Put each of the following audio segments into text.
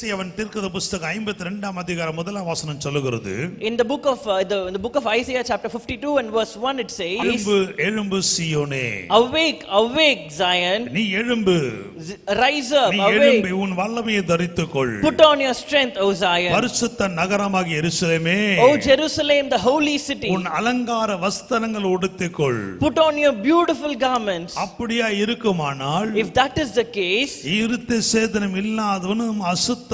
ஐசையாவின் தீர்க்கதரிசி புத்தகம் 52ஆம் அதிகாரம் முதலாம் வசனம் சொல்லுகிறது. In the book of Isaiah chapter 52 and verse 1 it says, எழும்பு எழும்பு சீயோனே, awake, awake Zion, நீ எழும்பு, rise up, நீ awake, எழும்பி உன் வல்லமையை தரித்துக்கொள். put on your strength, O Zion. பரிசுத்த நகரமாகிய எருசலேமே, O Jerusalem, the holy city, உன் அலங்கார வஸ்திரங்கள் உடுத்திக்கொள். put on your beautiful garments. அப்படியா இருக்குமானால், If that is the case, இருத்த சேதனம் இல்லாதவனும் அசுத்தவனும்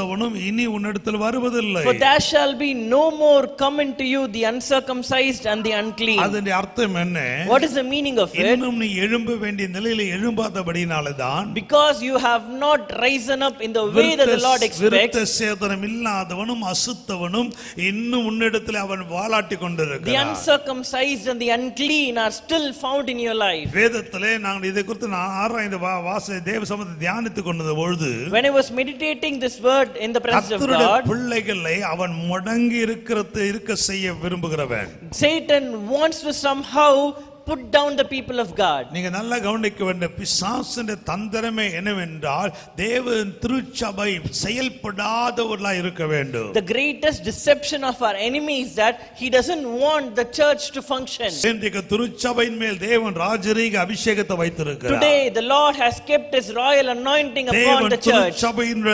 இனி உன்னிடத்தில் வருவதில்லை. for there shall be no more come into you the uncircumcised and the unclean. அதனுடைய அர்த்தம் என்ன? What is the meaning of it? இன்னும் நீ எழும்ப வேண்டிய நிலையில எழும்பாதபடினால்தான், because you have not risen up in the way that the Lord expects. விருத்த சேதனம் இல்லாதவனும் அசுத்தவனும் இன்னும் உன்னிடத்தில் அவன் வாலாட்டி The கொண்டிருக்கிறான். uncircumcised and the unclean are still found in your life. வேதத்திலே நாங்கள் இதை குறித்து ஆராய்ந்து தேவ சமூகத்தை தியானித்துக் கொண்டது பொழுது, When I was meditating this word in the presence of கர்த்தருடைய God, பிள்ளைகளை அவன் முடங்கி இருக்க செய்ய விரும்புகிறவன். Satan wants to somehow put down the people of God. நீங்க நல்லா கவனிக்க வேண்டிய பிசாசுடைய தந்திரமே என்னவென்றால், தேவன் திருச்சபை செயல்படாதவர்களாய் இருக்க வேண்டும். The greatest deception of our enemy is that he doesn't want the church to function. இன்றைக்கு திருச்சபையின் மேல் தேவன் ராஜரீக அபிஷேகத்தை வைத்திருக்கிறார். Today the Lord has kept his royal anointing upon the church. திருச்சபையின்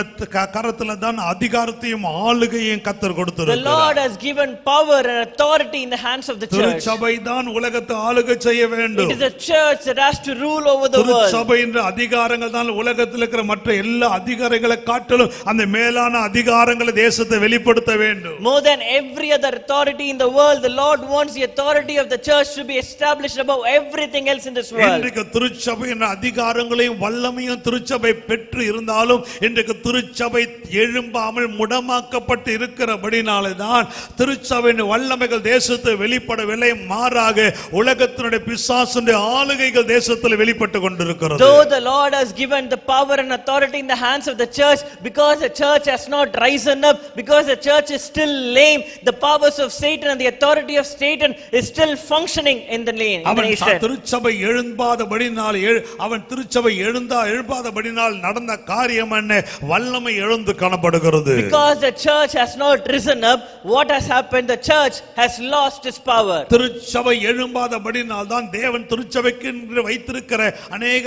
கரத்துல தான் அதிகாரத்தையும் ஆளுகையும் கர்த்தர் கொடுத்திருக்கிறார். The Lord has given power and authority in the hands of the church. திருச்சபை தான் உலகத்தை ஆளுகை செய்ய வேண்டும். It is a church that has to rule over the world. திருச்சபையின் அதிகாரங்கள் தான் உலகத்தில் இருக்கிற மற்ற எல்லா அதிகாரங்களை காட்டிலும் அந்த மேலான அதிகாரங்களை தேசத்தை வெளிப்படுத்த வேண்டும். More than every other authority in the world, the Lord wants the authority of the church to be established above everything else in this world. இன்றைக்கு திருச்சபையின் அதிகாரங்களையும் வல்லமையும் திருச்சபை பெற்று இருந்தாலும் இன்றைக்கு திருச்சபை எழும்பாமல் முடமாக்கப்பட்டு இருக்கிறபடினாலே தான் திருச்சபையின் வல்லமைகள் தேசத்தை வெளிப்படவில்லை. மாறாக உலகத்தினுடைய பிசாசுடைய ஆளுகைகள் தேசத்தில் வெளிப்பட்டு கொண்டிருக்கிறது. Though the Lord has given the power and authority in the hands of the church, because the church has not risen up, because the church is still lame, the powers of Satan and the authority of Satan is still functioning in the nation. திருச்சபை எழும்பாதபடினால் அவன் திருச்சபை எழும்பாதபடினால் நடந்த காரியம் என்ன? வல்லமை எழுந்து காணப்படுகிறது. Because the church has not risen up, what has happened? The church has lost its power. திருச்சபை எழும்பாதபடினால் தான் தேவன் திருச்சபைக்கு வைத்திருக்கிற அநேக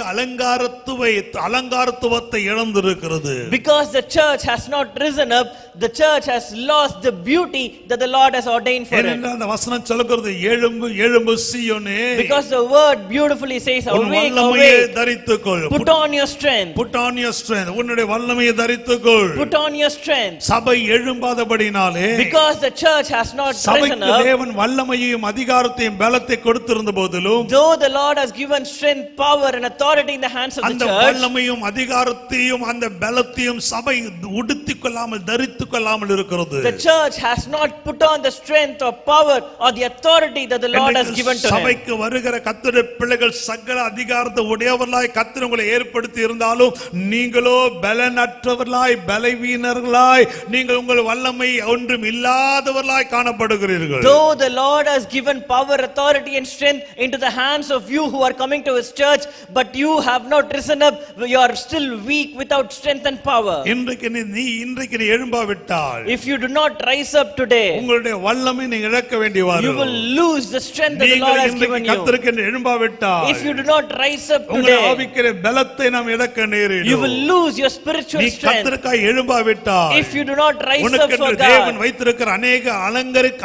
அலங்காரத்துவத்தை இழந்திருக்கிறது. Because the church has not risen up, the church has lost the beauty that the Lord has ordained for it. அந்த வசனம் சொல்கிறது, எழும்பு எழும்பு சீயோனே. Because the word beautifully says, awake, awake, தரித்துக்கொள். put on your strength. Put on your strength. உன்னுடைய வல்லமையை தரித்துக்கொள். Put on your strength. சபை எழும்பாதபடினாலே, because the church has not risen up, தேவன் வல்லமையையும் அதிகாரத்தையும் பலத்தை கொடுத்திருந்த போதிலும், though the Lord has given strength, power and authority in the hands of the church, அந்த வல்லமையும் அதிகாரத்தையும் அந்த பலத்தையும் சபை உடுத்திக்கொள்ளாமல் தரித்துக்கொள்ளாமல் இருக்கிறது. the church has not put on the strength or power or the authority that the Lord has given to him. சபைக்கு வருகிற கர்த்தருடைய பிள்ளைகள் சகல அதிகாரத்தை உடையவர்களாய் கர்த்தர் உங்களை ஏற்படுத்தி இருந்தாலும், நீங்களோ பலனற்றவர்களாய் பலவீனர்களாய் நீங்கள் உங்கள் வல்லமை ஒன்றும் இல்லாதவர்களாய் காணப்படுகிறீர்கள். though the Lord has given power, authority and strength into the hands of you who are coming to his church, but you have not risen up, you are still weak without strength and power. இன்றைக்கு நீ எழும்பாவிட்டால், if you do not rise up today, உங்களுடைய வல்லமை நீ இழக்க வேண்டி வரும். you will lose the strength that the Lord has given you. கர்த்தருக்கு எழும்பாவிட்டால், if you do not rise up today, உங்கள் ஆவிக்குரிய பலத்தை நாம் இழக்க நேரிடும். you will lose your spiritual நீ strength. கர்த்தருக்காய் எழும்பாவிட்டால், if you do not rise up for God, தேவன் வைத்திருக்கிற அநேக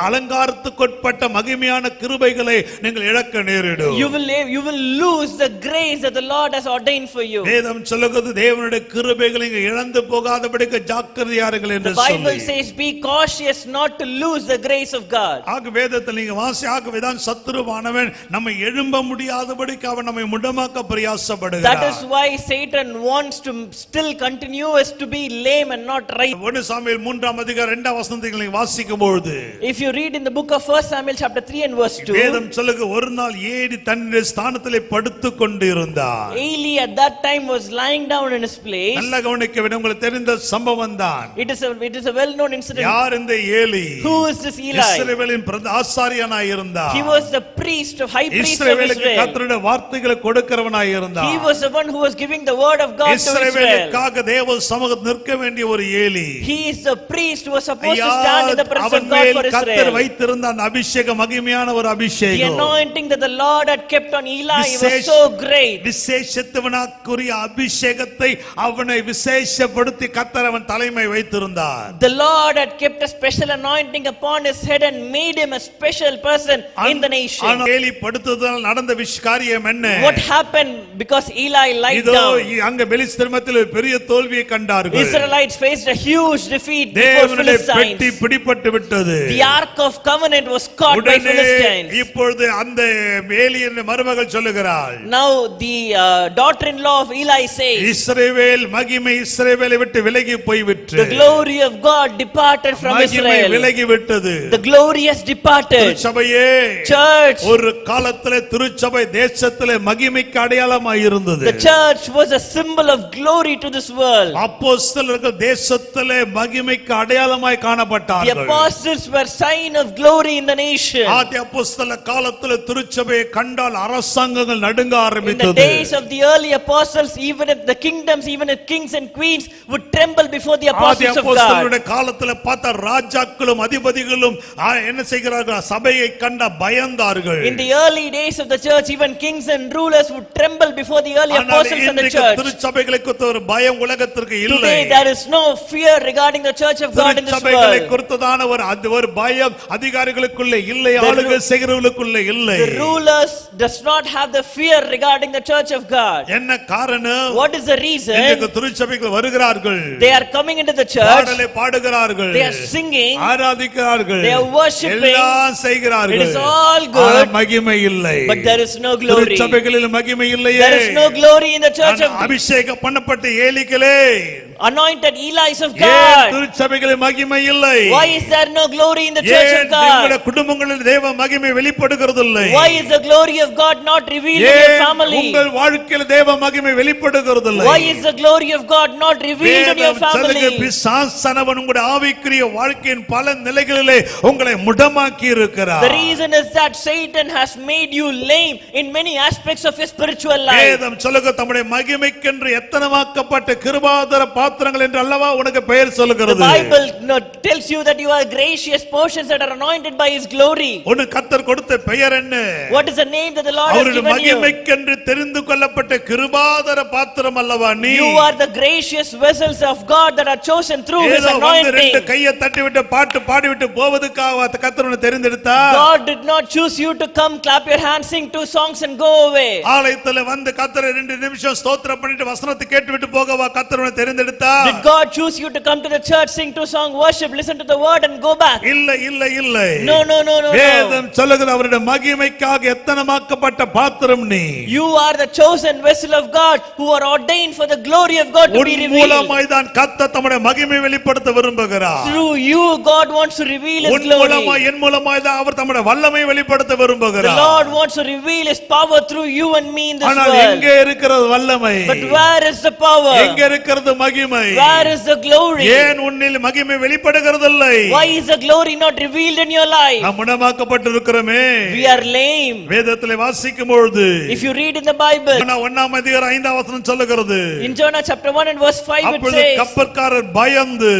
அலங்காரத்துக்குட்பட்ட மகிமையான கிருபைகளை நீங்கள் இழக்க நேரிடும். you will lose the grace that the Lord has ordained for you. வேதம் சொல்லுகிறது, தேவனுடைய கிருபைகளை இழந்து போகாதபடிக்கு ஜாக்கிரதையா இருங்கள் என்று சொல்லி. The Bible says, be cautious not to lose the grace of God. ஆக வேதத்தில் நீங்க ஆகவேதான் சத்துருவானவன் நம்மை எழும்ப முடியாதபடிக்கு அவன் நம்மை முடமாக்க பிரயாசப்படுகிறான். that is why Satan wants to still continue as to be lame and not right. 1 Samuel 3ஆம் அதிகாரம் 2ஆம் வசனத்தை நீங்கள் வாசிக்கும் பொழுது, if you read in the book of 1 Samuel chapter 3 and verse 2, வேதம் சொல்லுகிறது, ஒரு நாள் ஏறி தன்னுடைய ஸ்தானத்திலே படுத்துக் கொண்டிருந்தார். Eli at that time was lying down in his place. நல்ல கவனிக்க வேண்டும், உங்களுக்கு தெரிந்த சம்பவம் தான். it is a a well-known incident. யார் இந்த Eli? Who is this Eli? இஸ்ரவேலின் ஆசாரியனாய் இருந்தார். He was the priest of high priest of இஸ்ரவேலுக்கு Israel. கர்த்தருடைய வார்த்தைகளை கொடுக்கிறவனாய் இருந்தார். He was the one who was giving the word of God to Israel. இஸ்ரவேலுக்காக தேவ சமூகத்தில் நிற்க வேண்டிய ஒரு Eli. He is the priest who was supposed to stand in the presence of God for கர்த்தர் Israel. வைத்திருந்த அந்த அபிஷேகம் மகிமையான ஒரு The அபிஷேகம். anointing that the Lord had kept on Eli was so great. விசேஷித்தவனாக்குரிய அபிஷேகத்தை அவனை விசேஷப்படுத்தி கர்த்தர் அவன் தலைமை வைத்திருந்தார். The Lord had kept a special anointing upon his head and made him a special person in the nation. ஆனால் Eli படுத்ததால் நடந்த காரியம் என்ன? What happened because Eli lied இதோ down? அங்க பெலிஸ்தீனத்தில் பெரிய தோல்வியை கண்டார்கள். Israelites faced a huge defeat before தேவனுடைய பெட்டி Philistines. பிடிபட்டு விட்டது. The Ark of Covenant was caught by உடனே Philistines. இப்பொழுது அந்த ஏலியின் மருமகள் சொல்லுகிறாள், Now the daughter-in-law of Eli says, இஸ்ரவேல் மகிமை இஸ்ரவேலை விட்டு விலகி போய்விட்டு, the glory of God departed from மகிமை Israel. விலகி விட்டது. The glory has departed. திருச்சபையே, Church, ஒரு காலத்திலே திருச்சபை தேசத்திலே மகிமைக்கு அடையாளமாய் இருந்தது. the church was a symbol of glory to this world. அப்போஸ்தலர்கள் தேசத்திலே மகிமைக்கு அடையாளமாய் The காணப்பட்டார்கள். apostles were sign of glory in the nation. ஆதி அப்போஸ்தல காலத்திலே திருச்சபையை கண்டால் அரசாங்கங்கள் நடுங்க In the ஆரம்பித்தது. days of the early apostles, even if the kingdoms, even if kings and queens would tremble before the Aadhi apostles of God. அப்போஸ்தலருடைய காலத்திலே பார்த்த ராஜாக்களும் அதிபதிகளும் என்ன செய்கிறார்கள்? சபையை கண்ட பயந்தார்கள். In the early days of the church, even kings and rulers would tremble before the early ஆனால் apostles and the இன்றைக்கு church. திருச்சபைகளுக்கு ஒரு பயம் உலகத்திற்கு இல்லை. Today there is no fear regarding the church of God in this திருச்சபைகளை world. குறித்ததான ஒரு பயம் அதிகாரிகளுக்குள்ள இல்லை, ஆளுகை செய்கிறவர்களுக்குள்ள இல்லை. The rulers does not have the fear regarding the church of God. என்ன காரணம்? What is the reason? இன்றைக்கு திருச்சபைகள் வருகிறார்கள், They are coming into the church, பாடலை பாடுகிறார்கள், they are singing, ஆராதிக்கிறார்கள், they are worshiping, எல்லாம் செய்கிறார்கள். it is all good, ஆனால் மகிமை இல்லை. but there is no glory. திருச்சபைகளில் மகிமை இல்லையே. There is no glory in the church of God. அபிஷேகம் பண்ணப்பட்ட ஏலிகளே, Anointed Eli's of ஏன் God. திருச்சபைகளில் மகிமை இல்லை? Why is there no glory in the church ஏன் of God? உங்களுடைய குடும்பங்களில் தேவ மகிமை வெளிப்படுகிறதில்லை? Why is the glory of God not revealed in your ஏன் family? உங்கள் வாழ்க்கையில் தேவ மகிமை வெளிப்படுகிறதில்லை? Why is the glory of God not revealed in your வேதம் சொல்லுகிறது, family? பிசாசானவன் உங்களுடைய ஆவிக்குரிய வாழ்க்கையின் பல நிலைகளிலே உங்களை முடமாக்கி இருக்கிறார். The reason is that Satan has made you lame in many aspects of your spiritual life. வேதம் சொல்லுகிறது, தம்முடைய மகிமைக்கென்று எத்தனமாக்கப்பட்ட கிருபாதர பாத்திரங்கள் என்று அல்லவா உனக்கு பெயர் The சொல்லுகிறது. Bible tells you that you are gracious portions that are anointed by His glory. உனக்கு கர்த்தர் கொடுத்த பெயர் என்ன? What is the name that the Lord has அவருடைய given you? மகிமைக்கென்று தெரிந்து கொள்ளப்பட்ட கிருபாதர பாத்திரம் அல்லவா நீ? You are the gracious vessels of God that are chosen through His ஏதோ வந்து ரெண்டு anointing. கையை தட்டிவிட்டு பாட்டு பாடிவிட்டு போவதுக்காக கர்த்தர் உன்னை தெரிந்தெடுத்தா? God did not choose you to come, clap your hands, sing 2 songs and go away. ஆலயத்துல வந்து கர்த்தரை 2 நிமிஷம் ஸ்தோத்திரம் பண்ணிட்டு வசனத்தை கேட்டுவிட்டு போகவா கர்த்தர் உன்னை தெரிந்தெடுத்தா? Did God choose you to come to the church, sing 2 songs, worship, listen to the word and go back? இல்ல இல்ல இல்ல. No, no, no, no, no. வேதம் சொல்லுகிறது, அவருடைய மகிமைக்காக எத்தனமாக்கப்பட்ட பாத்திரம் நீ. You are the chosen vessel of God who are ordained for the glory of God to be உன் revealed. மூலமாய் தான் கர்த்தர் தம்முடைய மகிமை வெளிப்படுத்த விரும்புகிறார். Through you God wants to reveal His உன் glory. மூலமாய் என் மூலமாய் தான் அவர் தம்முடைய வல்லமை வெளிப்படுத்த The விரும்புகிறார். Lord wants to reveal His power through you and me in this ஆனால் world. எங்கே இருக்கிறது வல்லமை? But where is the power? எங்க இருக்கிறது மகிமை? Where is the glory? ஏன் உன்னில் மகிமை வெளிப்படுகிறதில்லை? Why is the glory not revealed in your life? நாம் முடமாக்கப்பட்டிருக்கிறோமே. We are lame. வேதத்திலே வாசிக்கும் பொழுது If you read in the Bible, யோனா 1ஆம் அதிகாரம் 5ஆம் வசனம் சொல்லுகிறது, in Jonah chapter 1 and verse 5 it அப்பொழுது says, கப்பற்காரர் பயந்து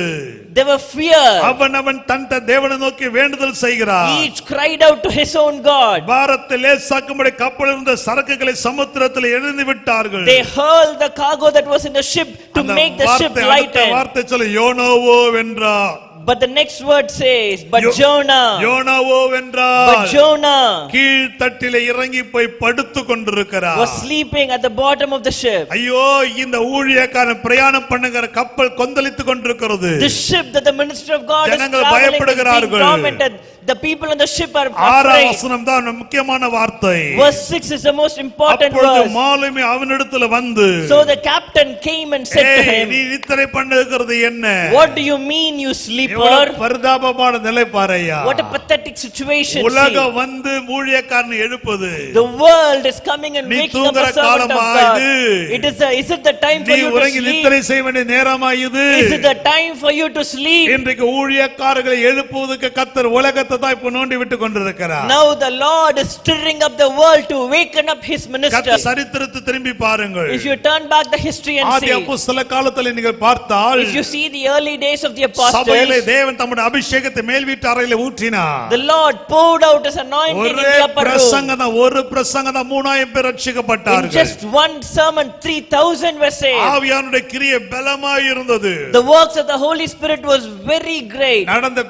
they were fear. அவன் தன் தேவனை நோக்கி வேண்டுதல் செய்கிறார். Each cried out to his own God. பாரத்தை லேசாக்கும்படி கப்பலில் இருந்த சரக்குகளை சமுத்திரத்தில் எறிந்து விட்டார்கள். They hurled the cargo that was in the ship to அந்த make the ship வார்த்தை, அடுத்த lighten. வார்த்தை சொல்ல, யோனோவோ வென்றார். But the next word says, but Jonah, யோனாவோ but வென்றார். Jonah கீழ்த்தட்டிலே இறங்கி போய் படுத்து கொண்டிருக்கிறார். was sleeping at the bottom of the ship. ஐயோ, இந்த ஊழியக்காரன் பிரயாணம் பண்ணுகிற கப்பல் கொந்தளித்துக் கொண்டிருக்கிறது. The ship that the minister of God is ஜனங்கள் traveling is being பயப்படுகிறார்கள். tormented. the people on the ship are ஆறாம் afraid. வசனம் தான் முக்கியமான வார்த்தை. Verse 6 is the most important அப்பொழுது verse. மாலுமி அவனிடத்தில் வந்து, So the captain came and said to நீ him, நித்திரை பண்ணுகிறது என்ன? what do you mean, you sleeper? எவ்வளவு பரிதாபமான நிலை பாரையா. What a pathetic situation. உலகம் See. வந்து ஊழியக்காரனை எழுப்புது. The world is coming and நீ waking up a தூங்குற servant of காலமா God. இது? Is it the time for நீ you to உறங்கி sleep? நித்திரை செய்ய வேண்டிய நேரமா இது? Is it the time for you to sleep? இன்றைக்கு ஊழியக்காரர்களை எழுப்புவதற்கு கர்த்தர் உலகத்தை தான் இப்ப நோண்டி விட்டு கொண்டிருக்கிறார். Now the Lord is stirring up the world to waken up his ministers. கர்த்தர் சரித்திரத்தை திரும்பி பாருங்கள். If you turn back the history and Aadhi see, அப்போஸ்தல காலத்தில் நீங்கள் பார்த்தால், if you see the early days of the சபையிலே apostles, தேவன் தம்முடைய அபிஷேகத்தை மேல் வீட்டு அறையிலே ஊற்றினார். the Lord poured out his anointing in ஒரே the upper room. பிரசங்கம் தான், ஒரு பிரசங்கம் தான் 3000 பேர் In ரட்சிக்கப்பட்டார்கள். just one sermon, 3,000 were saved. ஆவியானுடைய கிரியை பலமாய் இருந்தது. The works of the Holy Spirit was very great. நடந்த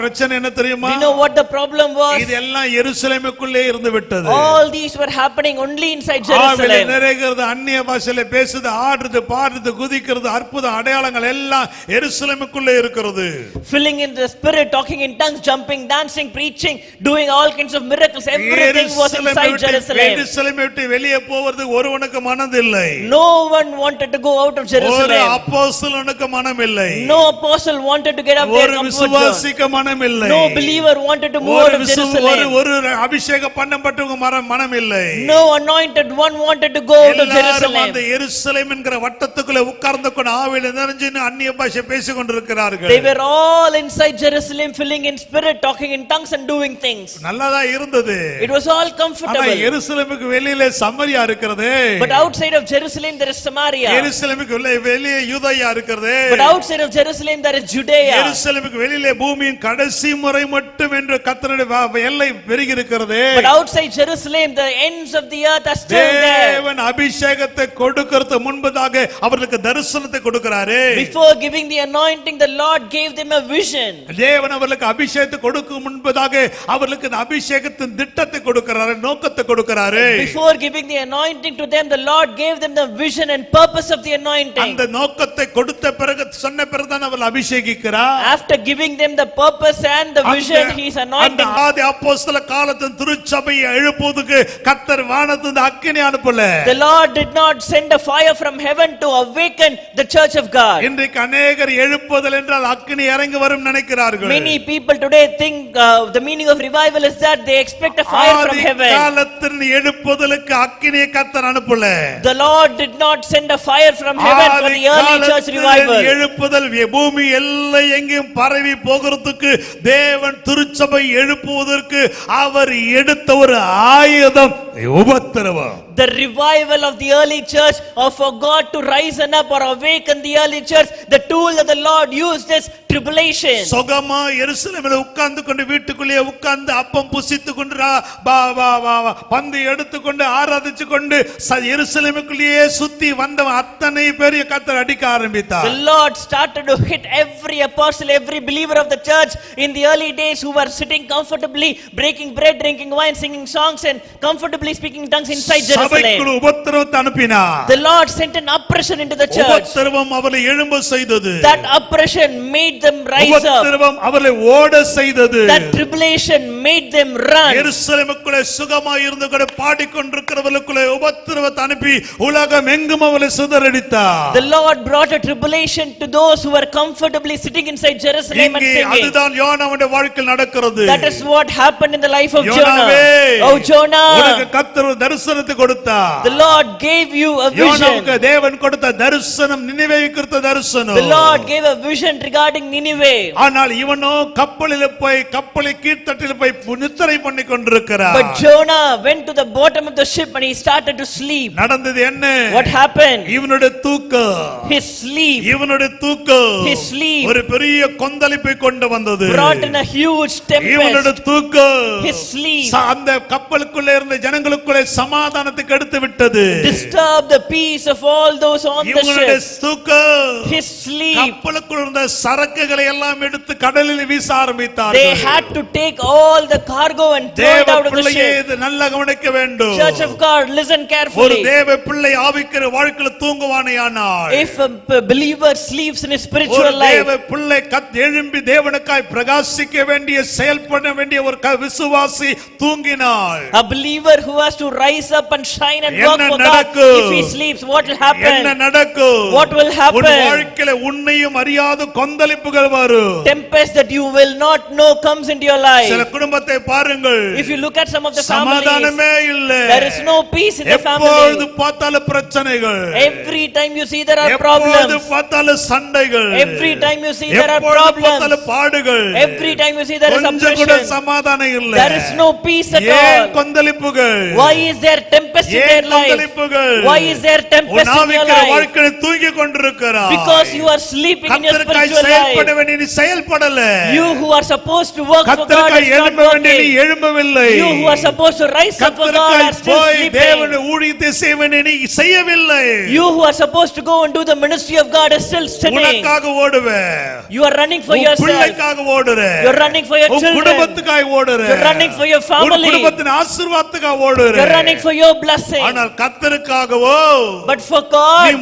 பிரச்சனை என்ன தெரியுமா? You know what the problem was? இது எல்லாம் எருசலேமுக்குள்ளே இருந்து விட்டது. All these were happening only inside ஆவியிலே Jerusalem. நிறைகிறது, அந்நிய பாஷையிலே பேசுது, ஆடுறது, பாடுறது, குதிக்கிறது, அற்புத அடையாளங்கள் எல்லாம் எருசலேமுக்குள்ளே இருக்கிறது. Filling in the spirit, talking in tongues, jumping, dancing, preaching, doing all kinds of miracles. Everything was inside Jerusalem. எருசலேமை விட்டு வெளியே போவது ஒருவனுக்கு மனதில்லை. No one wanted to go out of ஒரு Jerusalem. அப்போஸ்தலனுக்கு மனமில்லை. No apostle wanted to get up their ஒரு comfort zone. விசுவாசிக்க மனமில்லை. No believer wanted to move out of Jerusalem. ஒரு அபிஷேகம் பண்ணப்பட்டவங்க மனமில்லை. No anointed one wanted to go out of எல்லாரும் Jerusalem. அந்த எருசலேம் என்கிற வட்டத்துக்குள்ளே உட்கார்ந்து கொண்டு ஆவியிலே நிறைஞ்சு அந்நிய பாஷை பேசிக் கொண்டிருக்கிறார்கள். They were all inside Jerusalem, filling in spirit, talking in tongues and doing things. நல்லதா இருந்தது. It was all ஆனா comfortable. எருசலேமுக்கு வெளியிலே சமரியா இருக்கிறது. But outside of Jerusalem there is Samaria. எருசலேமுக்கு வெளியே யூதயா இருக்கிறது. But outside of Jerusalem there is Judea. எருசலேமுக்கு வெளியிலே பூமியின் கடைசி முறை மட்டும் என்று கர்த்தருடைய எல்லை பெருகி இருக்கிறது. But outside Jerusalem the ends of the earth are still there. தேவன் அபிஷேகத்தை கொடுக்கிறது முன்பதாக அவர்களுக்கு தரிசனத்தை கொடுக்கிறாரே. Before giving the anointing the Lord gave them a vision. தேவன் அவர்களுக்கு அபிஷேகத்தை கொடுக்கும் முன்பதாக அவர்களுக்கு அந்த அபிஷேகத்தின் திட்டத்தை கொடுக்கிறாரு, நோக்கத்தை கொடுக்கிறாரு. Before giving the anointing to them the Lord gave them the vision and purpose of the anointing. அந்த நோக்கத்தை கொடுத்த பிறகு சொன்ன பிறகு தான் அவர்கள் அபிஷேகிக்கிறார். After giving them the purpose and the vision he is அந்த anointing. ஆதி அப்போஸ்தல காலத்தின் திருச்சபையை எழுப்புவதற்கு கர்த்தர் வானத்திலிருந்து அக்கினி அனுப்பல. The Lord did not send a fire from heaven to awaken the church of God. இன்றைக்கு அநேகர் எழுப்புதல் என்றால் அக்கினி இறங்கி வரும் நினைக்கிறார்கள். Many people today think the meaning of revival is that they expect a fire from Aadhi heaven. காலத்தின் எழுப்புதலுக்கு அக்கினியை கர்த்தர் அனுப்பல. The Lord did not send a fire from heaven for the early church revival. எழுப்புதல் பூமி எல்லை எங்கேயும் பரவி போகிறதுக்கு தேவன் திருச்சபை எழுப்புவதற்கு அவர் எடுத்த ஒரு ஆயுதம் உபத்திரவம். The revival of the early church, or for God to rise up or awaken the early church, the tool that the Lord used is tribulation. சொகமா எருசலேமில் உட்கார்ந்து கொண்டு வீட்டுக்குள்ளே உட்கார்ந்து அப்பம் புசித்து கொண்டு பந்து எடுத்துக்கொண்டு ஆராதிச்சு கொண்டு எருசலேமுக்குள்ளேயே சுத்தி வந்த அத்தனை பேரையும் கர்த்தர் அடிக்க ஆரம்பித்தார். The Lord started to hit every apostle, every believer of the church in the early days who were sitting comfortably, breaking bread, drinking wine, singing songs and comfortably speaking tongues inside Jerusalem. சபைக்குள் உபத்திரவத்தை அனுப்பினார். The Lord sent an oppression into the church. உபத்திரவம் அவர்களை எழும்ப செய்தது. That oppression made them rise up. உபத்திரவம் அவர்களை ஓட செய்தது. That tribulation made them run. எருசலேமுக்குள்ளே சுகமாய் இருந்து கூட பாடிக்கொண்டிருக்கிறவர்களுக்குள்ளே உபத்திரவத்தை அனுப்பி உலகம் எங்கும் அவர்களை சிதறடித்தார். The Lord brought a tribulation to those who were comfortably sitting inside Jerusalem and இங்கே singing. அதுதான் யோனாவுடைய வாழ்க்கையில் நடக்கிறது. That is what happened in the life of யோனாவே, Jonah. Oh Jonah, உனக்கு கர்த்தர் ஒரு தரிசனத்தை கொடுத்தார். the Lord gave you a vision. யோனாவுக்கு தேவன் கொடுத்த தரிசனம் நினிவேயை குறித்த தரிசனம். The Lord gave a vision regarding Nineveh. ஆனால் இவனோ கப்பலில் போய் கப்பலை கீழ்த்தட்டில் போய் நித்திரை பண்ணி கொண்டிருக்கிறார். But Jonah went to the bottom of the ship and he started to sleep. நடந்தது என்ன? What happened? இவனுடைய தூக்கம், His sleep, இவனுடைய தூக்கம் his sleep ஒரு பெரிய கொந்தளிப்பை கொண்டு வந்தது. brought in a huge tempest. இவனுடைய தூக்கம் His sleep, அந்த கப்பலுக்குள்ளே இருந்த ஜனங்களுக்குள்ளே சமாதானத்தை கெடுத்து விட்டது. Disturb the peace of all those on the இவங்களுடைய ship. தூக்கம், His sleep. கப்பலுக்குள் இருந்த சரக்குகளை எல்லாம் எடுத்து கடலில் வீச They ஆரம்பித்தார்கள். had to take all the cargo and throw it தேவ out of the பிள்ளையே ship. இது நல்லா கவனிக்க வேண்டும். Church of God, listen ஒரு carefully. தேவ பிள்ளை ஆவிக்கிற வாழ்க்கையில தூங்குவானேயானால், If a believer sleeps in his ஒரு spiritual தேவ life, பிள்ளை எழும்பி தேவனுக்காய் பிரகாசிக்க வேண்டிய செயல்பட வேண்டிய ஒரு விசுவாசி தூங்கினாள், a believer who has to rise up and shine and work என்ன for God, நடக்கும்? if he sleeps, what will என்ன happen? நடக்கும்? What will happen? உன் வாழ்க்கையில உன்னையும் அறியாத கொந்தளிப்புகள் வரும். Tempest that you will not know comes into your life. சில குடும்பத்தை பாருங்கள், If you look at some of the families, சமாதானமே இல்லை. there is no peace in the எப்பொழுது family. பார்த்தாலும் பிரச்சனைகள், Every time you see there are எப்பொழுது problems. பார்த்தாலும் சண்டைகள், Every time you see there are எப்பொழுது problems. பார்த்தாலும் பாடுகள், Every time you see there is கொஞ்சம் கூட oppression. சமாதானம் இல்லை. There is no peace at ஏன் all. கொந்தளிப்புகள்? Why is there tempest in ஏன் their life? கொந்தளிப்புகள்? Why is there tempest உன் in your ஆவிக்கிற life? வாழ்க்கையில் தூங்கிக் கொண்டிருக்கிறாய். Because you are sleeping in your கர்த்தருக்காய் spiritual செயல்பட life. வேண்டிய நீ செயல்படல. You who are supposed to work for God கர்த்தருக்காய் is not எழும்ப வேண்டிய நீ working. எழும்பவில்லை. You who are supposed to rise up for God கர்த்தருக்காய் are still போய் தேவனுடைய sleeping. ஊழியத்தை செய்ய வேண்டிய நீ செய்யவில்லை. You who are supposed to go and do the ministry of God is still sitting. உனக்காக ஓடுவ, You are running for உன் yourself. பிள்ளைக்காக ஓடுற, You are running for your உன் children. குடும்பத்துக்காக ஓடுற, You are running for your உன் family. குடும்பத்தின் ஆசீர்வாதத்துக்காக ஓடுற. You are running for your blessing. ஆனால் கர்த்தருக்காகவோ But for நீ God,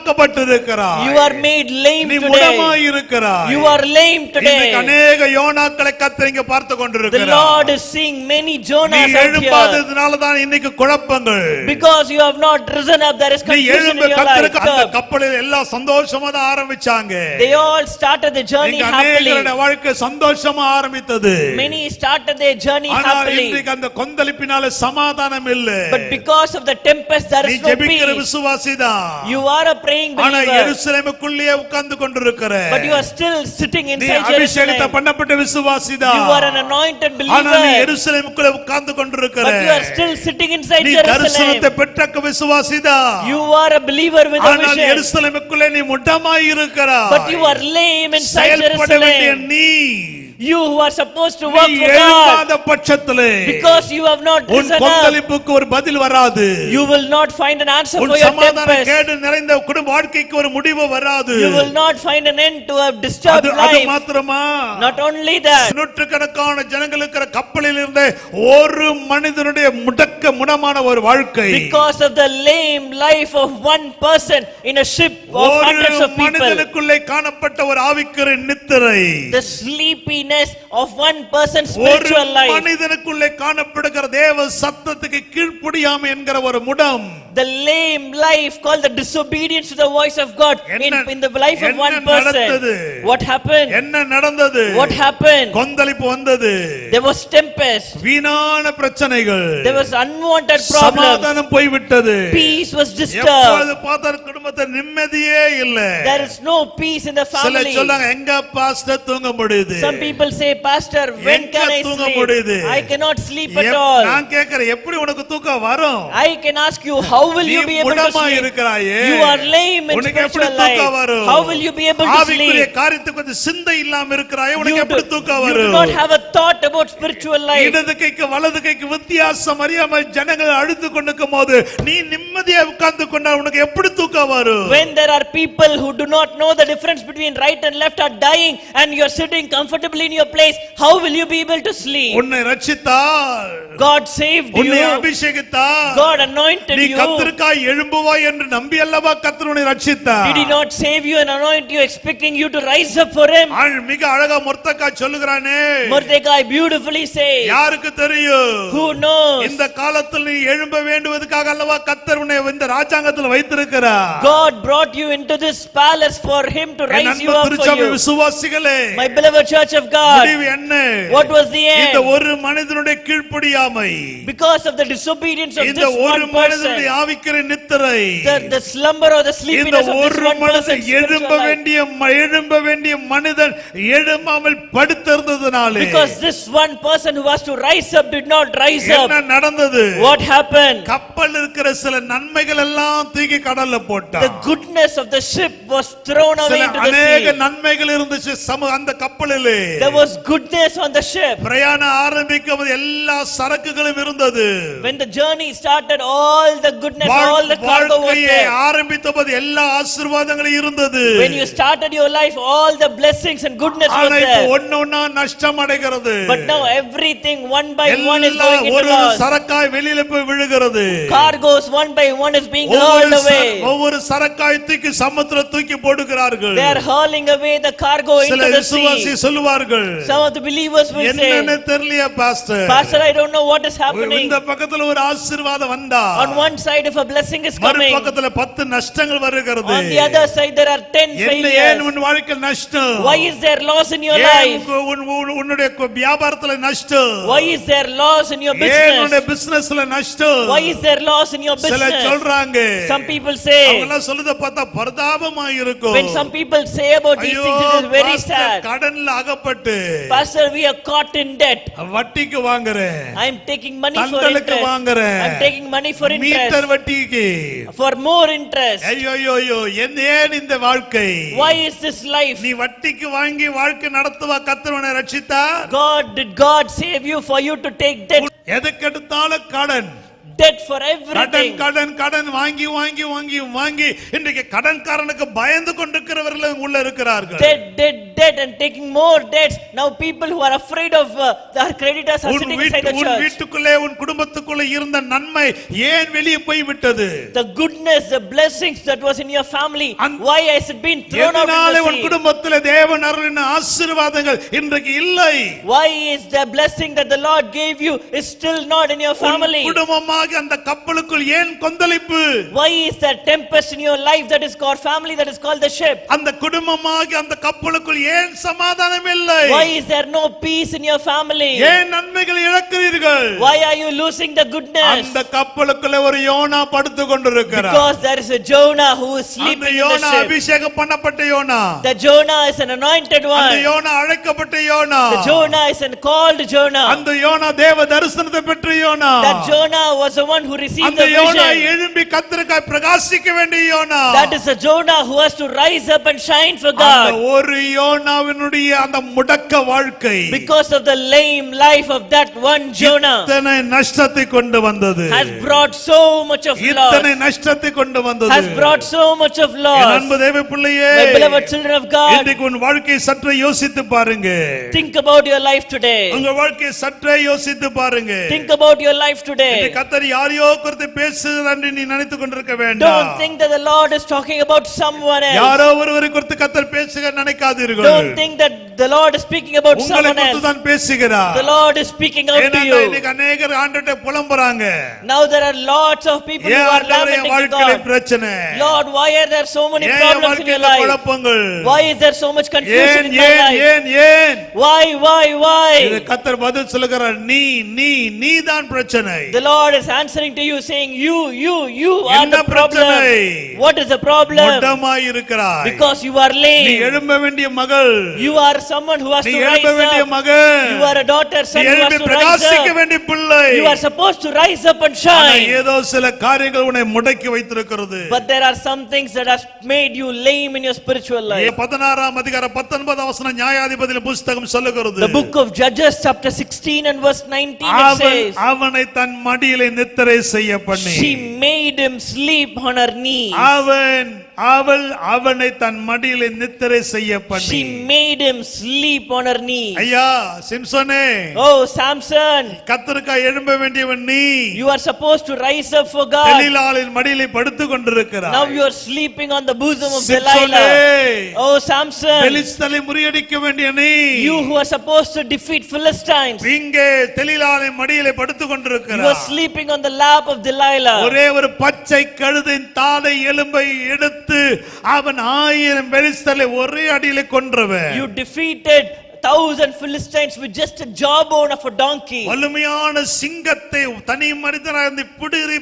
முடமாக்கப்பட்டிருக்கிறாய். you are made lame நீ today. முடமாய் இருக்கிறாய். You are lame today. இன்றைக்கு அநேக யோனாக்களை கர்த்தர் இங்க பார்த்து The கொண்டிருக்கிறார். Lord is seeing many நீ Jonahs out here. எழும்பாததுனால தான் இன்னைக்கு குழப்பங்கள். Because you have not risen up, there is நீ confusion எழும்ப in your life. கர்த்தருக்கு அந்த கப்பலில் எல்லாம் சந்தோஷமா தான் ஆரம்பிச்சாங்க. They all started the journey இங்க happily. அநேகருடைய வாழ்க்கை சந்தோஷமா ஆரம்பித்தது. Many started their journey ஆனால் happily. இன்றைக்கு அந்த கொந்தளிப்பினால சமாதானம் இல்லை. But because of the tempest, there நீ is no ஜெபிக்கிற peace. விசுவாசிதான். You are a praying ஆனா believer. எருசலேமுக்குள்ளே உட்கார்ந்து கொண்டிருக்கிற, But you are still sitting நீ inside அபிஷேகத்தை Jerusalem. பண்ணப்பட்ட விசுவாசிதான். You are an anointed ஆனா நீ believer. எருசலேமுக்குள்ளே உட்கார்ந்து கொண்டிருக்கிற, But you are still sitting inside நீ தரிசனத்தை Jerusalem. பெற்ற விசுவாசிதான். You are a believer with a ஆனால் vision. எருசலேமுக்குள்ளே நீ முடமாய் இருக்கிறாய். But you are lame inside செயல்பட வேண்டிய Jerusalem. நீ You who are supposed to நீ work for God. எழும்பாத பட்சத்திலே Because you have not உன் risen up, கொந்தளிப்புக்கு ஒரு பதில் வராது. you will not find an answer உன் for your சமாதான tempest. கேடு நிறைந்த குடும்ப வாழ்க்கைக்கு ஒரு முடிவு வராது. You will not find an end to a disturbed அது life. மாத்திரமா? Not only that, நூற்றுக்கணக்கான ஜனங்கள் இருக்கிற கப்பலில் இருந்த ஒரு மனிதனுடைய முடமான ஒரு வாழ்க்கை, because of the lame life of one person in a ship of ஒரு hundreds of people, மனிதனுக்குள்ளே காணப்பட்ட ஒரு ஆவிக்குரிய நித்திரை, the sleepiness of one person's ஒரு spiritual life, மனிதனுக்குள்ளே காணப்படுகிற தேவ சத்தத்துக்கு கீழ்ப்படியாமை என்கிற ஒரு முடம், the lame life called the disobedience to the voice of God in the life of one நடந்தது? person. What happened? என்ன நடந்தது? What happened? கொந்தளிப்பு வந்தது. There was tempest. வீணான பிரச்சனைகள். There was unwanted problems. சமாதானம் போய்விட்டது. Peace was disturbed. எப்பொழுது பார்த்தாலும் குடும்பத்தில் நிம்மதியே இல்லை. There is no peace in the சில family. சொல்றாங்க, எங்க பாஸ்டர் தூங்க முடியுது? Some people say, Pastor, when எங்க can I தூங்க sleep? முடியுது? I cannot sleep at all. நான் கேக்குறேன், எப்படி உனக்கு தூக்கம் வரும்? I can ask you, how will you நீ be able to முடமா sleep? இருக்கிறாயே. You are lame in உனக்கு எப்படி spiritual தூக்கம் life. வரும்? How will you be able to ஆவிக்குரிய sleep? காரியத்துக்கு கொஞ்சம் சிந்தை இல்லாம இருக்கிறாயே, உனக்கு You எப்படி தூக்கம் do வரும்? not have a thought about spiritual life. இடது கைக்கு வலது கைக்கு வித்தியாசம் அறியாமல் ஜனங்கள் அழுது கொண்டிருக்கும் போது நீ நிம்மதியா உட்கார்ந்து கொண்டா உனக்கு எப்படி தூக்கம் வரும்? When there are people who do not know the difference between right and left are dying and you are sitting comfortably in your place, how will you be able to sleep? உன்னை ரட்சித்தார், God saved உன்னை you. அபிஷேகித்தார், God anointed நீ you. கர்த்தருக்காய் எழும்புவாய் என்று நம்பி அல்லவா கர்த்தர் உன்னை ரட்சித்தார். Did he not save you and anoint you, expecting you to rise up for him? மிக அழகா மொர்தெகாய் சொல்லுகிறானே, Mordecai beautifully says, யாருக்கு தெரியும்? who knows? இந்த காலத்தில் நீ எழும்ப வேண்டுவதற்காக அல்லவா கர்த்தர் உன்னை இந்த ராஜாங்கத்தில் வைத்திருக்கிறார். God brought you into this palace for him to N rise அன்பு you up for திருச்சபை you. விசுவாசிகளே, My beloved church of God, முடிவு என்ன? what was the இந்த end? ஒரு மனிதனுடைய கீழ்ப்படியாமை, Because of the disobedience of இந்த this ஒரு one மனிதனுடைய person, ஆவிக்கிற நித்திரை, the slumber or the இந்த sleepiness of this ஒரு one மனிதன் person's எழும்ப spiritual life. வேண்டிய மனிதன் எழும்பாமல் படுத்திருந்ததினாலே, Because this one person who was to rise up did not rise up. என்ன நடந்தது? What happened? கப்பல் இருக்கிற சில நன்மைகள் எல்லாம் தூக்கி கடல்ல போட்டான். The goodness of the ship was thrown away சில into the அநேக sea. நன்மைகள் இருந்துச்சு அந்த கப்பலிலே. There was goodness on the ship. பிரயாணம் ஆரம்பிக்கும் போது எல்லா சரக்குகளும் இருந்தது. When the journey started, all the goodness, all the cargo was வாழ்க்கையை there. ஆரம்பித்த போது எல்லா ஆசீர்வாதங்களும் இருந்தது. When you started your life, all the blessings and goodness was ஆனா இப்போ there. ஒண்ணொண்ணா நஷ்டம் அடைகிறது. But now everything one by one is going into ஒரு loss. சரக்காய் வெளியில போய் விழுகிறது. Cargoes one by one is being hurled away. ஒவ்வொரு சரக்காய் தூக்கி சமுத்திர தூக்கி போடுகிறார்கள். They are hurling away the cargo into the விசுவாசி sea. சொல்லுவார்கள், Some of the believers will say, என்னன்னு தெரியலையா pastor, Pastor, I don't know what is happening. இந்த பக்கத்துல ஒரு ஆசீர்வாதம் வந்தா On one side, if a blessing is மறு coming, பக்கத்துல 10 நஷ்டங்கள் வருகிறது. on the other side, there are 10 ஏன் failures. உன் வாழ்க்கை நஷ்டம்? Why is there loss in your ஏன் life? உன்னுடைய வியாபாரத்துல நஷ்டம்? Why is there loss in your ஏன் உன்னுடைய business? பிசினஸ்ல நஷ்டம்? Why is there loss in your சில business? சொல்றாங்க, Some people say, அவங்கள சொல்றத பார்த்தா பரிதாபமா இருக்கும். when some people say about these ஐயோ, things, it is very pastor, sad. கடன்ல அகப்பட்டு Pastor, we are caught in debt. வட்டிக்கு வாங்குறேன், I am taking money for தங்களுக்கு interest. வாங்குறேன், I am taking money for meter interest. வட்டிக்கு. For more interest. ஐயோ ஏன் இந்த வாழ்க்கை? Why is this life? நீ வட்டிக்கு வாங்கி வாழ்க்கை நடத்துவா கர்த்தர் உன்னை ரட்சித்தா? Did God save you for you to take debt? எதுக்கு எடுத்தாலும் கடன், Debt for கடன் everything. கடன் கடன் வாங்கி வாங்கி வாங்கி வாங்கி இன்றைக்கு கடன்காரனுக்கு பயந்து கொண்டிருக்கிறவர்கள் உள்ள இருக்கிறார்கள். Debt and taking more debts. Now people who are afraid of their creditors are sitting inside the உன் church. வீட்டுக்குள்ளே உன் குடும்பத்துக்குள்ளே இருந்த நன்மை ஏன் வெளியே போய் விட்டது? The goodness, the blessings that was in your family, why has it been thrown out எதனாலே in உன் the sea? குடும்பத்திலே தேவன் அருளின ஆசீர்வாதங்கள் இன்றைக்கு இல்லை? Why is the blessing that the Lord gave you is still not in your family? உன் குடும்பமாக அந்த கப்பலுக்குள் ஏன் கொந்தளிப்பு? Why is there tempest in your life that is called family, that is called the ship? அந்த குடும்பமாக அந்த கப்பலுக்குள் ஏன் சமாதானம் இல்லை? Why is there no peace in your family? ஏன் நன்மைகளை இழக்கிறீர்கள்? Why are you losing the goodness? அந்த கப்பலுக்குள்ள ஒரு யோனா படுத்து கொண்டிருக்கிறார். Because there is a Jonah who is அந்த sleeping in the யோனா ship. அபிஷேகம் பண்ணப்பட்ட யோனா. The Jonah is an anointed அந்த one. யோனா அழைக்கப்பட்ட யோனா. The Jonah is an called Jonah. அந்த யோனா தேவ தரிசனத்தை பெற்ற யோனா. That Jonah was the one who received அந்த the யோனா vision. எழும்பி கர்த்தருக்காய் பிரகாசிக்க வேண்டிய யோனா. That is a Jonah who has to rise up and shine for அந்த God. ஒரு யோனாவினுடைய அந்த முடக்க வாழ்க்கை Because of the lame life of that one Jonah இத்தனை நஷ்டத்தை கொண்டு வந்தது. has brought so much of இத்தனை loss. நஷ்டத்தை கொண்டு வந்தது. Has brought so much of N loss. அன்பு தேவ பிள்ளையே, My beloved children of God, இன்றைக்கு உன் வாழ்க்கையை சற்றே யோசித்து பாருங்க. think about your life today. உங்க வாழ்க்கையை சற்றே யோசித்து பாருங்க. Think about your life today. இன்றைக்கு கர்த்தர் யாரையோ குறித்து பேசுகிறார் என்று நீ நினைத்துக் கொண்டிருக்க Don't வேண்டாம். think that the Lord is talking about someone else. யாரோ ஒருவரை குறித்து கர்த்தர் பேசுகிறார் நினைக்காதீர்கள். Don't think that the Lord is speaking about உங்களை someone குறித்து else. தான் பேசுகிறார். The Lord is speaking out to ஏன்னா you. இன்னைக்கு அநேகர் ஆண்டவர்ட்ட புலம்புறாங்க. Now there are lots of people who ஏன் are ஆண்டவரே என் lamenting to வாழ்க்கையில God. பிரச்சனை? Lord, why are there so many ஏன் என் problems in your வாழ்க்கையில life? குழப்பங்கள்? Why is there so much confusion ஏன் in my ஏன் life? ஏன் ஏன்? Why? இது கர்த்தர் பதில் சொல்லுகிறார், நீ தான் பிரச்சனை. The Lord is answering to you saying, you are என்ன the problem. பிரச்சனை? What is the problem? முடமாய் இருக்கிறாய். Because you are நீ lame. எழும்ப வேண்டிய மகள். You are someone who has நீ to எழும்ப rise வேண்டிய up. மகன். You are a daughter, நீ son who has எழும்பி to rise பிரகாசிக்க up. வேண்டிய பிள்ளை. You are supposed to rise up and ஆனா shine. ஏதோ சில காரியங்கள் உன்னை முடக்கி வைத்திருக்கிறது. But there are some things that have made you lame in your spiritual life. 16 அதிகாரம் 19 வசனம் நியாயாதிபதியின் புத்தகம் சொல்லுகிறது. The book of Judges chapter 16 and verse 19 it says, அவனை தன் மடியிலே நித்திரை செய்ய பண்ணி. she made him sleep on her knee. அவனை தன் மடியிலே நித்திரை செய்ய பண்ணி. She made him sleep on her knee. ஐயா சிம்சோனே, Oh Samson, கர்த்தருக்காய் எழும்ப வேண்டியவன் நீ. you are supposed to rise up for God. தெலீலாளின் மடியிலே படுத்துக் கொண்டிருக்கிறாய். Now you are sleeping on the bosom of சிம்சோனே, Delilah. Oh Samson, பெலிஸ்தரை முறியடிக்க வேண்டிய நீ. you who are supposed to defeat Philistines, இங்கே தெலீலாளின் மடியிலே படுத்துக் you are கொண்டிருக்கிறாய். sleeping on the lap of Delilah. ஒரே ஒரு பச்சை கழுதையின் தாடை எலும்பை எடுத்து அவன் 1000 பெலிஸ்தரை ஒரே அடியிலே கொன்றவன். You defeated 1,000 Philistines with just a jawbone of a donkey. வலிமையான சிங்கத்தை தனி மனிதனாக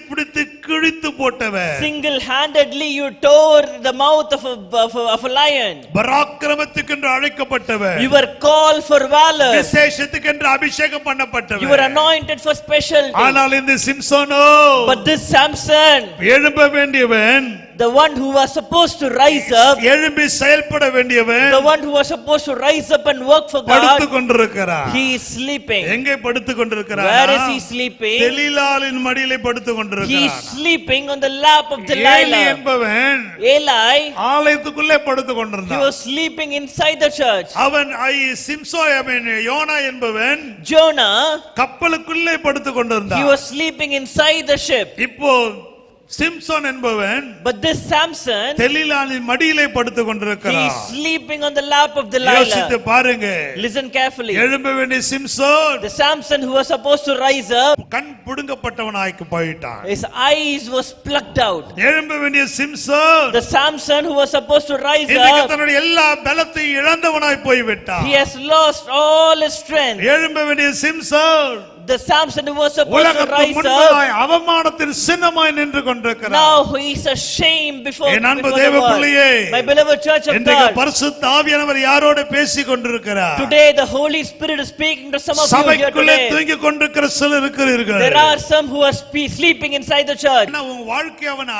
பிடித்து கிழித்து போட்டவர். Single-handedly you tore the mouth of a lion. பராக்கிரமத்துக்கு என்று அழைக்கப்பட்டவர். You were called for valor. விசேஷத்துக்கு என்று அபிஷேகம் பண்ணப்பட்டவர். You were anointed for specialty. ஆனால் இந்த சிம்சோனோ, But this Samson, எழும்ப வேண்டியவன், the one who was supposed to rise up, எழும்பி செயல்பட வேண்டியவன், the one who was supposed to rise up and work for படுத்துக் God, கொண்டிருக்கிறார். he is sleeping. எங்கே படுத்துக் கொண்டிருக்கிறார்? Where is he sleeping? தெலீலாளின் மடியிலே படுத்துக் He is கொண்டிருக்கிறார். sleeping on the lap of Eli Delilah. என்பவன் Eli, ஆலயத்துக்குள்ளே படுத்துக் he கொண்டிருந்தான். was sleeping inside the church. அவன் யோனா என்பவன் Jonah, கப்பலுக்குள்ளே படுத்துக் he கொண்டிருந்தான். was sleeping inside the ship. இப்போ சிம்சோன் என்பவன் But this Samson, தெலீலாளின் மடியிலே படுத்துக் he is கொண்டிருக்கிறான். sleeping on the lap of யோசித்து Delilah. பாருங்க. Listen carefully. எழும்ப வேண்டிய Samson The Samson who was supposed to rise up, கண் புடுங்கப்பட்டவனாய்க்கு போயிட்டான். his eyes was plucked out. எழும்ப வேண்டிய Samson The Samson who was supposed to rise இன்னைக்கு up, தன்னுடைய எல்லா பலத்தையும் இழந்தவனாய் போய்விட்டான். he has lost all his strength. எழும்ப வேண்டிய Samson The Samson who was supposed to உலகத்துக்கு rise முன்பதாய் up, அவமானத்தின் சின்னமாய் நின்று கொண்டிருக்கிறான். now he is ashamed before என் அன்பு the தேவ world. பிள்ளையே, My beloved church of இன்றைக்கு God, பரிசுத்த ஆவியானவர் யாரோடு பேசிக் கொண்டிருக்கிறார்? today the Holy Spirit is speaking to some of you here சபைக்குள்ளே today. தூங்கிக் கொண்டிருக்கிற சிலர் இருக்கிறீர்கள். There are some who are sleeping inside the church. உன் வாழ்க்கையை அவன்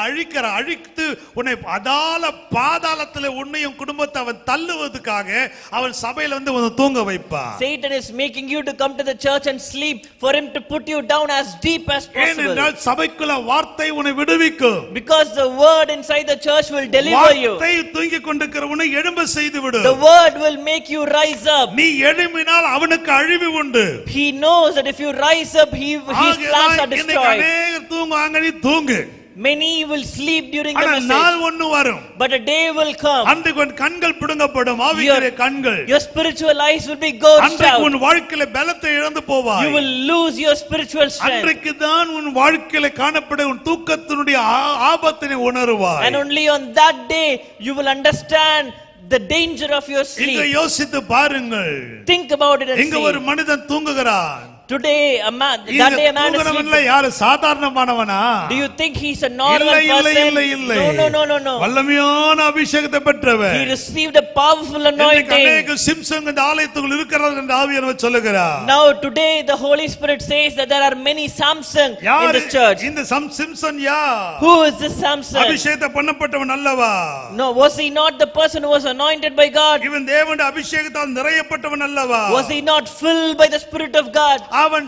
அழித்து உன்னை அதால பாதாளத்திலே உன்னையும் குடும்பத்தை அவன் தள்ளுவதற்காக அவன் சபையில வந்து உன்னை தூங்க வைப்பான். Satan is making you to come to the church and sleep for him to put you down as deep as possible. ஏனென்றால் சபைக்குள்ள வார்த்தை உன்னை விடுவிக்கும். Because the word inside the church will deliver you. வார்த்தை தூங்கிக் கொண்டிருக்கிற உன்னை எழும்ப செய்து விடும். The word will make you rise up. நீ எழும்பினால் அவனுக்கு அழிவு உண்டு. He knows that if you rise up, his plans are destroyed. அநேகர் தூங்குவாங்க, நீ தூங்கு. Many will sleep during the ஆனால் நாள் message, ஒன்று வரும், but a day will come. அன்றைக்கு உன் கண்கள் பிடுங்கப்படும், ஆவிக்குரிய கண்கள். Your spiritual eyes will be gouged அன்றைக்கு out. உன் வாழ்க்கையில பலத்தை இழந்து போவாய். You will lose your spiritual strength. அன்றைக்கு தான் உன் வாழ்க்கையில காணப்படும் உன் தூக்கத்தினுடைய ஆபத்தினை உணருவாய். And only on that day you will understand the danger of your இங்க sleep. யோசித்து பாருங்கள். Think about it and இங்க ஒரு see. மனிதன் தூங்குகிறான். Today a man, இங்க that day a man is தூங்குறவன்ல sleeping. யாரு சாதாரணமானவனா? Do you think he's a normal person? No. வல்லமையான அபிஷேகத்தை பெற்றவன். He received a powerful இன்னைக்கு anointing. அநேக சிம்சன் இந்த ஆலயத்துக்குள் இருக்கிறார்கள் என்று ஆவியானவர் சொல்லுகிறார். Now today the Holy Spirit says that there are many Samson in யார் this church. இந்த சிம்சன் யார்? Who is this Samson? அபிஷேகத்தை பண்ணப்பட்டவன் அல்லவா? No, was he not the person who was anointed by God? இவன் தேவனுடைய அபிஷேகத்தால் நிறையப்பட்டவன் அல்லவா? Was he not filled by the Spirit of God? அவன்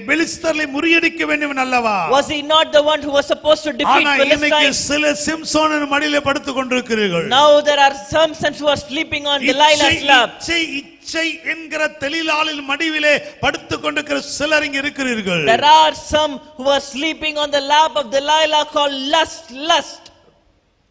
பெலிஸ்தரை முறியடிக்க வேண்டியவன் அல்லவா? Was he not the one who was supposed to defeat ஆனா இன்னைக்கு Philistines? சில சிம்சோனின் மடியிலே படுத்துக் கொண்டிருக்கிறீர்கள். Now there are Samsons who are sleeping on Delilah's lap. இச்சை என்கிற தெலீலாளின் மடியிலே படுத்துக் கொண்டிருக்கிற சிலர் இங்க இருக்கிறீர்கள். There are some who are sleeping on the lap of Delilah called lust.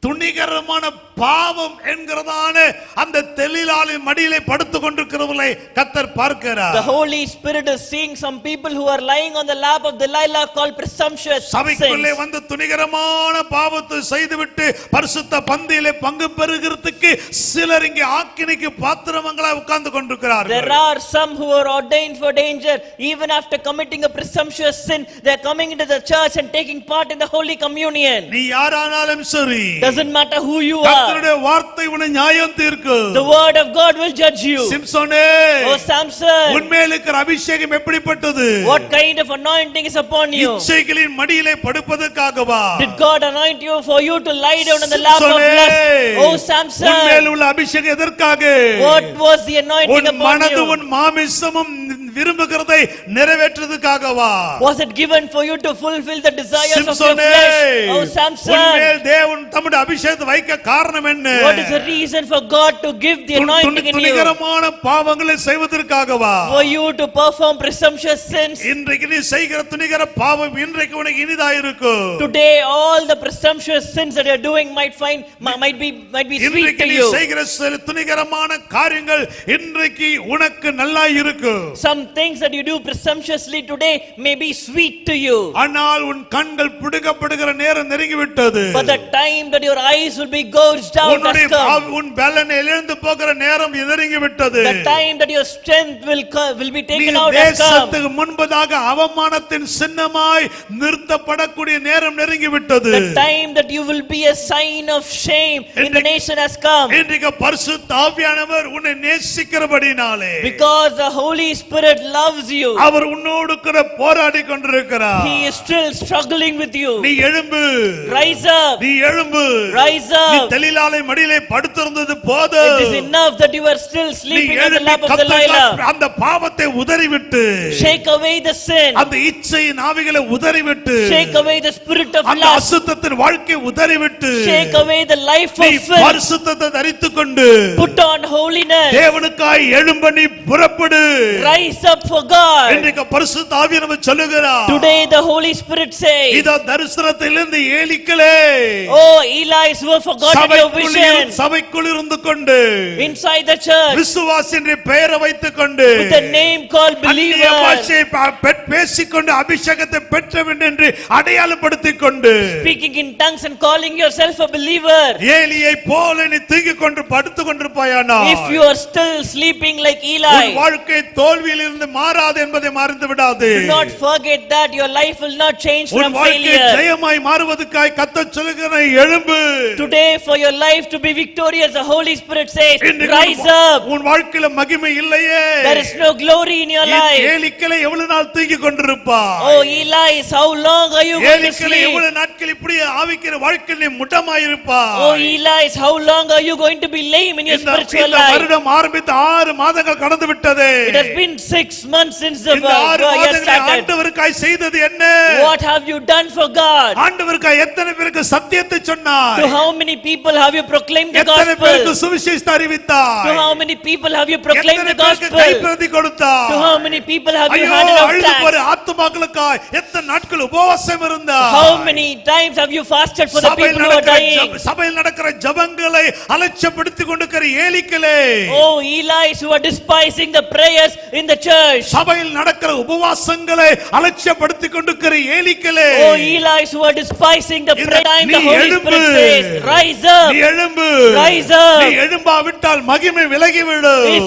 துணிகரமான பாவம் என்கிறதான அந்த தெலீலாளின் மடியிலே படுத்துக் கொண்டிருக்கிறவர்களை கர்த்தர் பார்க்கிறார். The Holy Spirit is seeing some people who are lying on the lap of Delilah called presumptuous சபைக்குள்ளே sins. வந்து துணிகரமான பாவத்தை செய்துவிட்டு பரிசுத்த பந்தியிலே பங்கு பெறுகிறதுக்கு சிலர் இங்கே ஆக்கினைக்கு பாத்திரங்களாய் உட்கார்ந்து கொண்டிருக்கிறார்கள். There are some who are ordained for danger. Even after committing a presumptuous sin, they are coming into the church and taking part in the Holy Communion. நீ யாரானாலும் சரி, Doesn't matter who you are. கர்த்தருடைய வார்த்தை உன்னை நியாயம் தீர்க்கும். The word of God will judge you. சிம்சோனே, Oh Samson, உன்மேல் இருக்கிற அபிஷேகம் எப்படிப்பட்டது? what kind of anointing is upon you? இச்சைகளின் மடியிலே படுப்பதற்காகவா? Did God anoint you for you to lie down on the lap of lust? Oh Samson, உன்மேல் உள்ள அபிஷேகம் எதற்காக? what was the anointing உன் upon மனது you? உன் மாமிசமும் விரும்புகிறதை நிறைவேற்றுவதற்காகவா? Was it given for you to fulfill the desires of your சிம்சோனே, flesh? Oh Samson, உன்மேல் தேவன் தம்முடைய அபிஷேகத்தை வைக்க காரணம் என்ன? what is the reason for God to give the anointing in you? துணிகரமான பாவங்களை செய்வதற்காகவா? For you to perform presumptuous sins? இன்றைக்கு நீ செய்கிற துணிகர பாவம் இன்றைக்கு உனக்கு இனிதாயிருக்கும். Today all the presumptuous sins that you are doing might be sweet இன்றைக்கு to நீ you. செய்கிற சில துணிகரமான காரியங்கள் இன்றைக்கு உனக்கு நல்லா இருக்கும். Some things that you do presumptuously today may be sweet to you. ஆனால் உன் கண்கள் பிடுங்கப்படுகிற நேரம் நெருங்கிவிட்டது. But the time that your eyes will be gouged out has come. உன் பலன் இழந்து போகிற நேரம் நெருங்கிவிட்டது. The time that your strength will be taken நீ out has come. தேசத்துக்கு முன்பதாக அவமானத்தின் சின்னமாய் நிறுத்தப்படக்கூடிய நேரம் நெருங்கிவிட்டது. The time that you will be a sign of shame in the nation has come. இன்றைக்கு பரிசுத்த ஆவியானவர் உன்னை நேசிக்கிறபடினாலே, Because the Holy Spirit loves you, அவர் உன்னோடு கூட போராடி கொண்டிருக்கிறார். He is still struggling with you. நீ எழும்பு, Rise up, நீ எழும்பு. rise நீ up. தெலீலாளை மடியிலே படுத்திருந்தது போதும். It is enough that you are still நீ sleeping on the எழும்பி lap of Delilah. அந்த பாவத்தை உதறிவிட்டு, Shake away the sin. அந்த இச்சையின் ஆவிகளை உதறிவிட்டு, Shake away the spirit of அந்த lust. அசுத்தத்தின் வாழ்க்கை உதறிவிட்டு, Shake away the life நீ of filth. பரிசுத்தத்தை தரித்துக்கொண்டு Put on holiness. தேவனுக்காய் எழும்ப நீ புறப்படு. Rise up for God. இன்றைக்கு பரிசுத்த ஆவியானவர் சொல்லுகிறார், Today the Holy Spirit says, இதோ தரிசனத்திலிருந்து ஏலிக்களே, Oh Eli's who have forgotten your vision. சபைக்குள் இருந்து கொண்டு Inside the church, விசுவாசி என்ற பெயரை வைத்துக் கொண்டு with a name called அந்நிய believer, பாஷையை பேசிக்கொண்டு அபிஷேகத்தை பெற்றவன் என்று அடையாளப்படுத்திக் கொண்டு speaking in tongues and calling yourself a believer. ஏலியை போல நீ தூங்கிக் கொண்டு படுத்துக் கொண்டிருப்பாயானால், If you are still sleeping like உன் Eli, வாழ்க்கை தோல்வியில் இருந்து மாறாது என்பதை மறந்து விடாது. do not forget that your life will not change from உன் வாழ்க்கை failure. ஜெயமாய் மாறுவதற்காய் கர்த்தர் சொல்லுகிற எழும்பு. Today for your life to be victorious, the Holy Spirit says, rise up. உன் வாழ்க்கையில மகிமை இல்லையே, There is no glory in your life. ஏலிக்களை எவ்வளவு நாள் தூங்கிக் கொண்டிருப்பாய்? Oh Eli, how long are you going to ஏலிக்களை sleep? எவ்வளவு நாட்கள் இப்படி ஆவிக்கிற வாழ்க்கையில் நீ முடமாயிருப்பாய்? Oh Eli, how long are you going to be lame in your spiritual இந்த life? வருடம் ஆரம்பித்து 6 மாதங்கள் கடந்து விட்டது. It has been 6 months since the இந்த 6 year மாதங்களை started. ஆண்டவருக்காய் செய்தது என்ன? What have you done for God? ஆண்டவருக்காய் எத்தனை பேருக்கு சத்தியத்தை சொன்னாய்? To how many people have you proclaimed the எத்தனை பேருக்கு gospel? சுவிசேஷத்தை அறிவித்தாய்? To how many people have you proclaimed எத்தனை the பேருக்கு gospel? கைப்பிரதி கொடுத்தாய்? To how many people have you ஐயோ, handed out அழுது போற tracts? ஆத்துமாக்களுக்காய் எத்தனை நாட்கள் உபவாசம் இருந்தாய்? How many times have you fasted for the people who are dying? சபையில் நடக்கிற ஜெபங்களை அலட்சியப்படுத்திக் கொண்டிருக்கிற ஏலிக்களே, Oh Eli's who are despising the prayers in the church. சபையில் நடக்கிற உபவாசங்களை அலட்சியப்படுத்திக் கொண்டிருக்கிற ஏலிக்களே, Oh Eli's who are despising the prayer time, the நீ Holy எழும்பு. Spirit says, rise up, நீ எழும்பு. rise up. நீ எழும்பாவிட்டால் மகிமை விலகிவிடும். If